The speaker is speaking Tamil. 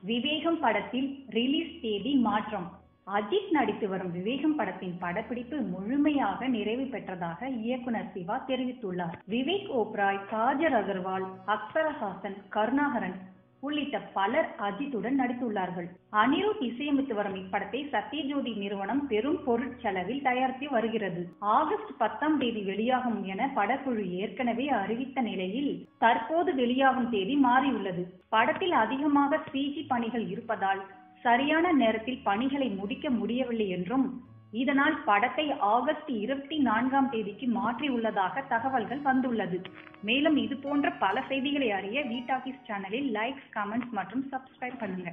விவேகம் படத்தில் ரிலீஸ் தேதி மாற்றம். அஜித் நடித்து வரும் விவேகம் படத்தின் படப்பிடிப்பு முழுமையாக நிறைவு பெற்றதாக இயக்குனர் சிவா தெரிவித்துள்ளார். விவேக் ஓப்ராய், காஜல் அகர்வால், அக்ஷரஹாசன், கருணாகரன் உள்ளிட்ட பலர் அஜித்துடன் நடித்துள்ளார்கள். அனிருத் இசையமைத்து வரும் இப்படத்தை சத்யஜோதி நிறுவனம் பெரும் பொருட்செலவில் தயாரித்து வருகிறது. ஆகஸ்ட் 10ஆம் தேதி வெளியாகும் என படக்குழு ஏற்கனவே அறிவித்த நிலையில் தற்போது வெளியாகும் தேதி மாறியுள்ளது. படத்தில் அதிகமாக சிஜி பணிகள் இருப்பதால் சரியான நேரத்தில் பணிகளை முடிக்க முடியவில்லை என்றும் இதனால் படத்தை ஆகஸ்ட் 24ஆம் தேதிக்கு மாற்றியுள்ளதாக தகவல்கள் வந்துள்ளது. மேலும் இது போன்ற பல செய்திகளை அறிய வி டாக்கீஸ் சேனலில் லைக், கமெண்ட்ஸ் மற்றும் சப்ஸ்கிரைப் பண்ணுங்க.